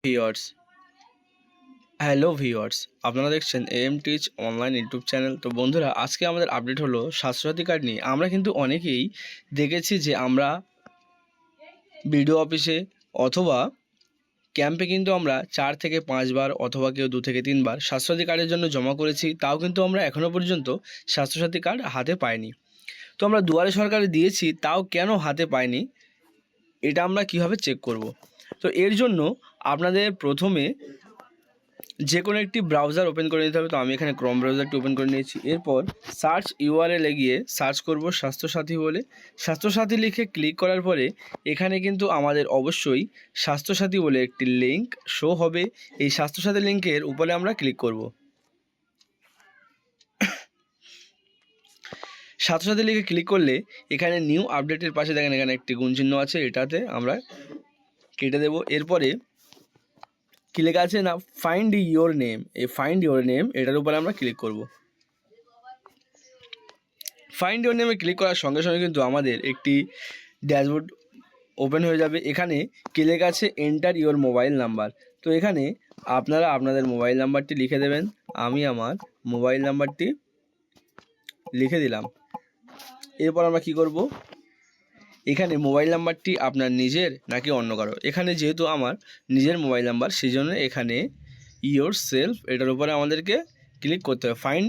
Viewers hello viewers, আপনারা দেখছেন M teach online YouTube channel. তো বন্ধুরা, আজকে আমাদের আপডেট হলো স্বাস্থ্যসাথী কার্ড নিয়ে। আমরা কিন্তু অনেকেই দেখেছি যে আমরা বিডিও অফিসে অথবা ক্যাম্পে কিন্তু আমরা 4 থেকে 5 বার অথবা কেউ 2 থেকে 3 বার স্বাস্থ্যসাথী কার্ডের জন্য জমা করেছি। তাও কিন্তু আমরা এখনও পর্যন্ত স্বাস্থ্যসাথী কার্ড হাতে পাইনি। তো আমরা দুয়ারে সরকারে দিয়েছি, তাও কেন হাতে পাইনি, এটা আমরা কিভাবে চেক করব? তো এর জন্য আপনাদের প্রথমে যে কোনো একটি ব্রাউজার ওপেন করে নিতে হবে। তো আমি এখানে ক্রোম ব্রাউজারটি ওপেন করে নিয়েছি। এরপর সার্চ ইউআরএলে গিয়ে সার্চ করব স্বাস্থ্যসাথী বলে। স্বাস্থ্যসাথী লিখে ক্লিক করার পরে এখানে কিন্তু আমাদের অবশ্যই স্বাস্থ্যসাথী বলে একটি লিঙ্ক শো হবে। এই স্বাস্থ্যসাথী লিঙ্কের উপরে আমরা ক্লিক করব। স্বাস্থ্যসাথী লিখে ক্লিক করলে এখানে নিউ আপডেটের পাশে দেখেন এখানে একটি গুণচিহ্ন আছে, এটাতে আমরা কেটে দেব। এরপরে কি লেখা আছে না, ফাইন্ড ইয়োর নেম, এই ফাইন্ড ইয়োর নেম এটার উপরে আমরা ক্লিক করব। ফাইন্ড ইয়োর নেমে ক্লিক করার সঙ্গে সঙ্গে কিন্তু আমাদের একটি ড্যাশবোর্ড ওপেন হয়ে যাবে। এখানে কি লেখা আছে, এন্টার ইয়োর মোবাইল নাম্বার। তো এখানে আপনারা আপনাদের মোবাইল নাম্বারটি লিখে দেবেন। আমি আমার মোবাইল নাম্বারটি লিখে দিলাম। এরপর আমরা কি করব, এখানে মোবাইল নাম্বারটি আপনার নিজের নাকি অন্য কারো। এখানে যেহেতু আমার নিজের মোবাইল নাম্বার, সেই জন্য এখানে ইয়োর সেলফ এটার উপরে আমাদেরকে ক্লিক করতে হবে। ফাইন্ড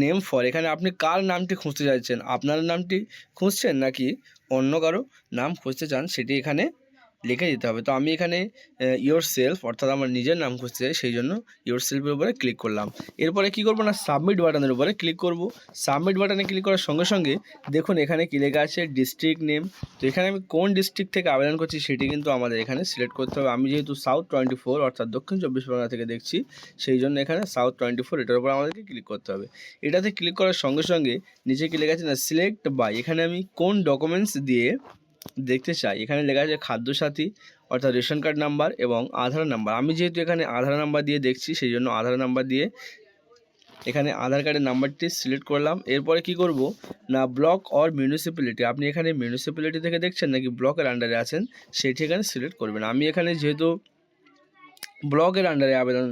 নেম ফর এখানে আপনি কার নামটি খুঁজতে চাইছেন, আপনার নামটি খুঁজছেন নাকি অন্য কারো নাম খুঁজতে চান, সেটি এখানে লিখে দিতে হবে। তো আমি এখানে ইয়োর সেলফ অর্থাৎ আমার নিজের নাম খুঁজতে চাই, সেই জন্য ইয়োর সেলফের উপরে ক্লিক করলাম। এরপরে কি করব না, সাবমিট বাটনের উপরে ক্লিক করব। সাবমিট বাটনে ক্লিক করার সঙ্গে সঙ্গে দেখুন এখানে কি লেখা আছে, ডিস্ট্রিক্ট নেম। তো এখানে আমি কোন ডিস্ট্রিক্ট থেকে আবেদন করছি সেটি কিন্তু আমাদের এখানে সিলেক্ট করতে হবে। আমি যেহেতু সাউথ 24 অর্থাৎ দক্ষিণ 24 পরগনা থেকে দেখছি, সেই জন্য এখানে সাউথ 24 এটার উপর আমাদেরকে ক্লিক করতে হবে। এটাতে ক্লিক করার সঙ্গে সঙ্গে নিচে কি লেখা আছে না, সিলেক্ট বাই। এখানে আমি কোন ডকুমেন্টস দিয়ে দেখতে চাই, এখানে লেখা আছে খাদ্যসাথী অর্থাৎ রেশন কার্ড নাম্বার এবং আধার নাম্বার। আমি যেহেতু এখানে আধার নাম্বার দিয়ে দেখছি, সেই জন্য আধার নাম্বার দিয়ে এখানে আধার কার্ডের নাম্বারটি সিলেক্ট করলাম। এরপরে কি করব না, ব্লক অর মিউনিসিপ্যালিটি, আপনি এখানে মিউনিসিপ্যালিটি থেকে দেখছেন নাকি ব্লকের আন্ডারে আছেন সেটি এখানে সিলেক্ট করবেন। আমি এখানে যেহেতু ব্লকের আন্ডারে আবেদন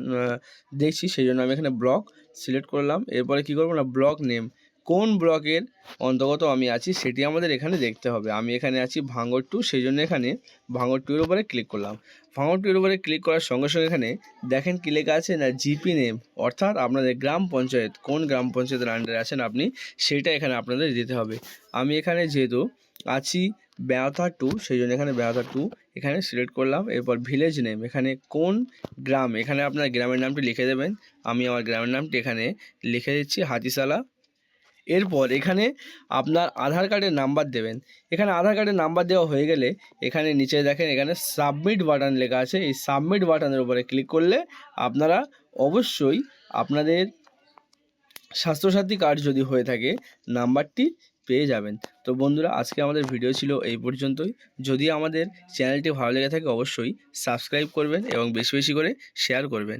দেখছি, সেই জন্য আমি এখানে ব্লক সিলেক্ট করলাম। এরপরে কি করব না, ব্লক নেম, কোন ব্লকের অন্তর্গত আমি আছি সেটি আমাদের এখানে দেখতে হবে। আমি এখানে আছি ভাঙড় 2, সেই জন্য এখানে ভাঙড় 2 এর উপরে ক্লিক করলাম। ভাঙড় 2 এর উপরে ক্লিক করার সঙ্গে সঙ্গে এখানে দেখেন কি লেখা আছে না, জিপি নেম অর্থাৎ আপনাদের গ্রাম পঞ্চায়েত, কোন গ্রাম পঞ্চায়েতের আন্ডারে আছেন আপনি, সেইটা এখানে আপনাদের দিতে হবে। আমি এখানে যেহেতু আছি বেয়াথা 2, সেই জন্য এখানে বেয়াথা 2 এখানে সিলেক্ট করলাম। এরপর ভিলেজ নেম, এখানে কোন গ্রাম, এখানে আপনার গ্রামের নামটি লিখে দেবেন। আমি আমার গ্রামের নামটি এখানে লিখে দিচ্ছি হাতিশালা। এরপর এখানে আপনার আধার কার্ডের নাম্বার দেবেন। এখানে আধার কার্ডের নাম্বার দেওয়া হয়ে গেলে এখানে নিচে দেখেন এখানে সাবমিট বাটন লেখা আছে, এই সাবমিট বাটনের উপরে ক্লিক করলে আপনারা অবশ্যই আপনাদের স্বাস্থ্যসাথী কার্ড যদি হয়ে থাকে নাম্বারটি পেয়ে যাবেন। তো বন্ধুরা, আজকে আমাদের ভিডিও ছিল এই পর্যন্তই। যদি আমাদের চ্যানেলটি ভালো লেগে থাকে অবশ্যই সাবস্ক্রাইব করবেন এবং বেশি বেশি করে শেয়ার করবেন।